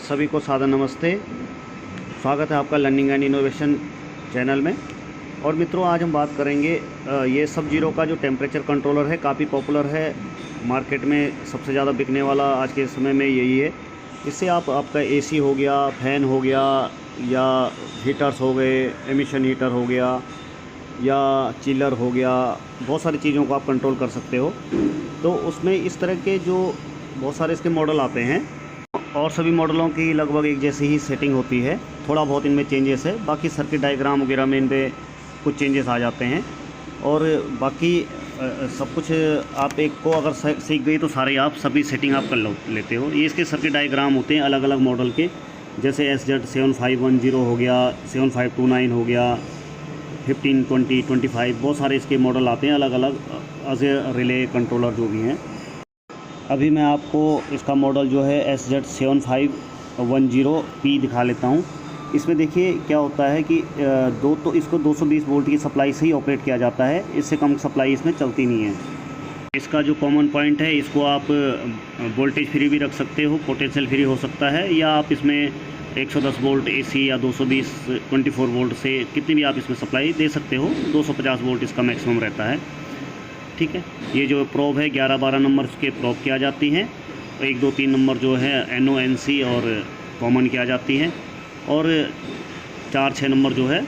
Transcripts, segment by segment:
सभी को सादर नमस्ते। स्वागत है आपका लर्निंग एंड इनोवेशन चैनल में। और मित्रों, आज हम बात करेंगे ये सब जीरो का जो टेम्परेचर कंट्रोलर है, काफ़ी पॉपुलर है मार्केट में। सबसे ज़्यादा बिकने वाला आज के समय में यही है। इससे आपका एसी हो गया, फ़ैन हो गया, या हीटर्स हो गए, एमिशन हीटर हो गया, या चिलर हो गया, बहुत सारी चीज़ों को आप कंट्रोल कर सकते हो। तो उसमें इस तरह के जो बहुत सारे इसके मॉडल आते हैं और सभी मॉडलों की लगभग एक जैसी ही सेटिंग होती है। थोड़ा बहुत इनमें चेंजेस है, बाकी सर्किट डायग्राम वगैरह में इन पे कुछ चेंजेस आ जाते हैं। और बाकी सब कुछ आप एक को अगर सीख गई तो सारे आप सभी सेटिंग आप कर लेते हो। ये इसके सर्किट डायग्राम होते हैं अलग अलग मॉडल के, जैसे SZ7510 हो गया, 7529 हो गया, 1520, 25, बहुत सारे इसके मॉडल आते हैं अलग अलग एज ए रिले कंट्रोलर जो भी हैं। अभी मैं आपको इसका मॉडल जो है SZ7510P दिखा लेता हूँ। इसमें देखिए क्या होता है कि इसको 220 वोल्ट की सप्लाई से ही ऑपरेट किया जाता है, इससे कम सप्लाई इसमें चलती नहीं है। इसका जो कॉमन पॉइंट है, इसको आप वोल्टेज फ्री भी रख सकते हो, पोटेंशियल फ्री हो सकता है, या आप इसमें 110 वोल्ट AC या 220 24 वोल्ट से कितनी भी आप इसमें सप्लाई दे सकते हो। 250 वोल्ट इसका मैक्सिमम रहता है। ठीक है, ये जो प्रोब है 11-12 नंबर के प्रोब किया जाती हैं, 1, 2, 3 नंबर जो है NO NC और कॉमन किया जाती हैं, और 4-6 नंबर जो है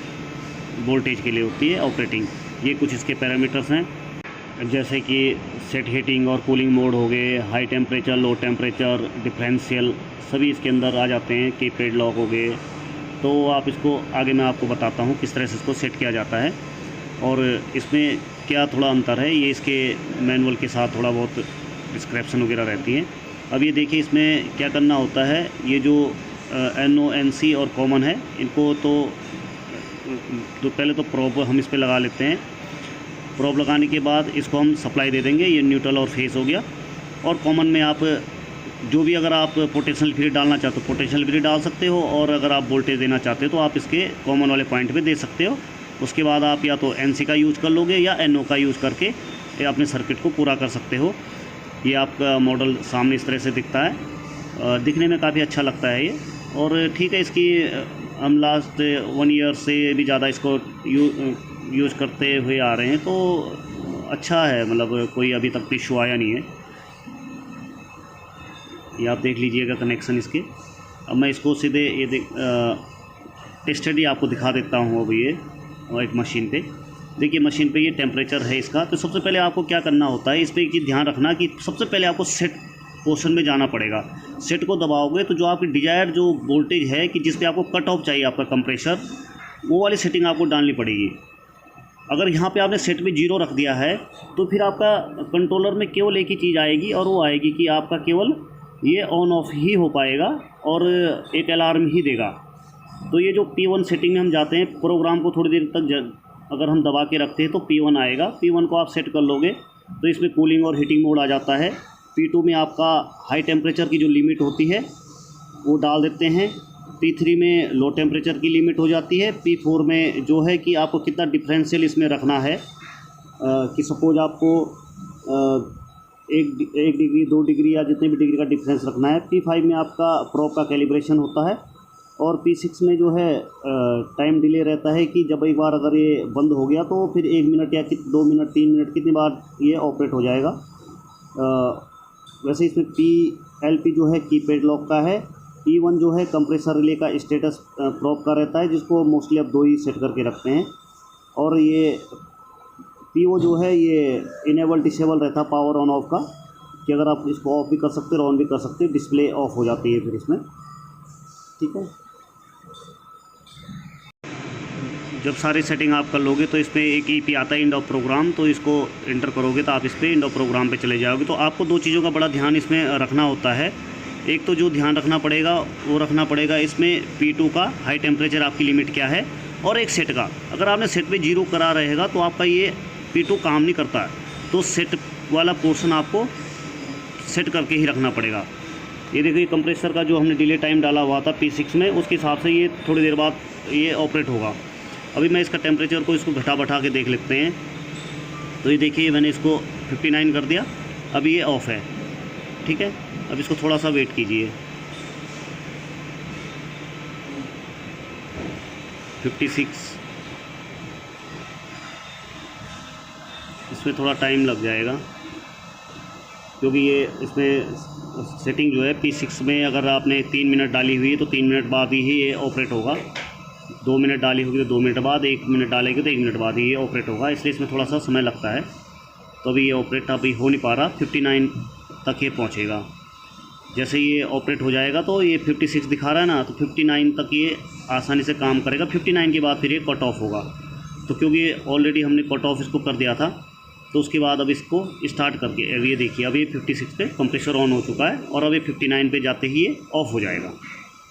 वोल्टेज के लिए होती है ऑपरेटिंग। ये कुछ इसके पैरामीटर्स हैं, जैसे कि सेट हीटिंग और कूलिंग मोड हो गए, high temperature, low temperature, differential, सभी इसके अंदर आ जाते हैं। कीपैड लॉक हो गए। तो आप इसको आगे मैं आपको बताता हूँ किस तरह से इसको सेट किया जाता है और इसमें क्या थोड़ा अंतर है। ये इसके मैनुअल के साथ थोड़ा बहुत डिस्क्रिप्शन वगैरह रहती है। अब ये देखिए इसमें क्या करना होता है। ये जो NO NC और कॉमन है, इनको तो पहले तो प्रोब हम इस पे लगा लेते हैं। प्रोब लगाने के बाद इसको हम सप्लाई दे देंगे। ये न्यूट्रल और फेस हो गया। और कॉमन में आप जो भी अगर आप पोटेंशियल फ्री डालना चाहते हो पोटेंशियल फ्री डाल सकते हो, और अगर आप वोल्टेज देना चाहते हो तो आप इसके कॉमन वाले पॉइंट पे दे सकते हो। उसके बाद आप या तो NC का यूज़ कर लोगे या NO का यूज़ करके अपने सर्किट को पूरा कर सकते हो। ये आपका मॉडल सामने इस तरह से दिखता है। दिखने में काफ़ी अच्छा लगता है ये। और ठीक है, इसकी हम लास्ट 1 ईयर से भी ज़्यादा इसको यूज़ करते हुए आ रहे हैं, तो अच्छा है, मतलब कोई अभी तक इशू आया नहीं है। ये आप देख लीजिएगा कनेक्शन इसके। अब मैं इसको सीधे ये टेस्टेड ही आपको दिखा देता हूँ। अब ये एक मशीन पे देखिए, मशीन पे ये टेम्परेचर है इसका। तो सबसे पहले आपको क्या करना होता है, इस पर एक चीज़ ध्यान रखना कि सबसे पहले आपको सेट पोर्शन में जाना पड़ेगा। सेट को दबाओगे तो जो आपकी डिजायर्ड जो वोल्टेज है कि जिस पे आपको कट ऑफ चाहिए आपका कंप्रेसर, वो वाली सेटिंग आपको डालनी पड़ेगी। अगर यहाँ पे आपने सेट में 0 रख दिया है तो फिर आपका कंट्रोलर में केवल एक ही चीज़ आएगी, और वो आएगी कि आपका केवल ये ऑन ऑफ ही हो पाएगा और एक अलार्म ही देगा। तो ये जो P1 सेटिंग में हम जाते हैं, प्रोग्राम को थोड़ी देर तक अगर हम दबा के रखते हैं तो P1 आएगा। P1 को आप सेट कर लोगे तो इसमें कूलिंग और हीटिंग मोड आ जाता है। P2 में आपका हाई टेम्परेचर की जो लिमिट होती है वो डाल देते हैं। P3 में लो टेम्परेचर की लिमिट हो जाती है। P4 में जो है कि आपको कितना डिफरेंशियल इसमें रखना है, कि सपोज आपको 1 डिग्री 2 डिग्री या जितने भी डिग्री का डिफरेंस रखना है। P5 में आपका प्रोब का कैलिब्रेशन होता है। और P6 में जो है टाइम डिले रहता है कि जब एक बार अगर ये बंद हो गया तो फिर 1 मिनट या 2 मिनट 3 मिनट कितनी बार ये ऑपरेट हो जाएगा। वैसे इसमें PLP जो है कीपैड लॉक का है। P1 जो है कंप्रेसर रिले का स्टेटस प्रोब का रहता है, जिसको मोस्टली अब 2 ही सेट करके रखते हैं। और ये PO जो है ये इनेबल डिसेबल रहता है पावर ऑन ऑफ का, कि अगर आप इसको ऑफ भी कर सकते हो ऑन भी कर सकते हो। डिस्प्ले ऑफ हो जाती है फिर इसमें। ठीक है, जब सारी सेटिंग आप कर लोगे तो इसमें एक EP आता है, इंड ऑफ प्रोग्राम। तो इसको इंटर करोगे तो आप इस पर इंड ऑफ प्रोग्राम पे चले जाओगे। तो आपको 2 चीज़ों का बड़ा ध्यान इसमें रखना होता है। एक तो जो ध्यान रखना पड़ेगा वो रखना पड़ेगा इसमें P2 का हाई टेम्परेचर आपकी लिमिट क्या है, और एक सेट का। अगर आपने सेट पे 0 करा रहेगा तो आपका ये P2 काम नहीं करता है। तो सेट वाला पोर्शन आपको सेट करके ही रखना पड़ेगा। ये देखिए कंप्रेसर का जो हमने डिले टाइम डाला हुआ था P6 में, उसके हिसाब से ये थोड़ी देर बाद ये ऑपरेट होगा। अभी मैं इसका टेम्परेचर को इसको घटा के देख लेते हैं। तो ये देखिए मैंने इसको 59 कर दिया। अभी ये ऑफ़ है। ठीक है, अब इसको थोड़ा सा वेट कीजिए। 56, इसमें थोड़ा टाइम लग जाएगा क्योंकि ये इसमें सेटिंग जो है P6 में अगर आपने 3 मिनट डाली हुई है तो 3 मिनट बाद ही ये ऑपरेट होगा, 2 मिनट डाली होगी तो 2 मिनट बाद, 1 मिनट डालेगी तो 1 मिनट बाद ही ये ऑपरेट होगा, इसलिए इसमें थोड़ा सा समय लगता है। तो अभी ये ऑपरेट अभी हो नहीं पा रहा, 59 तक ये पहुँचेगा। जैसे ये ऑपरेट हो जाएगा तो ये 56 दिखा रहा है ना, तो 59 तक ये आसानी से काम करेगा। 59 के बाद फिर ये कट ऑफ होगा। तो क्योंकि ऑलरेडी हमने कट ऑफ इसको कर दिया था, तो उसके बाद अब इसको स्टार्ट करके अब ये देखिए, अब ये 56 पे कंप्रेसर ऑन हो चुका है और अब ये 59 पे जाते ही ये ऑफ़ हो जाएगा।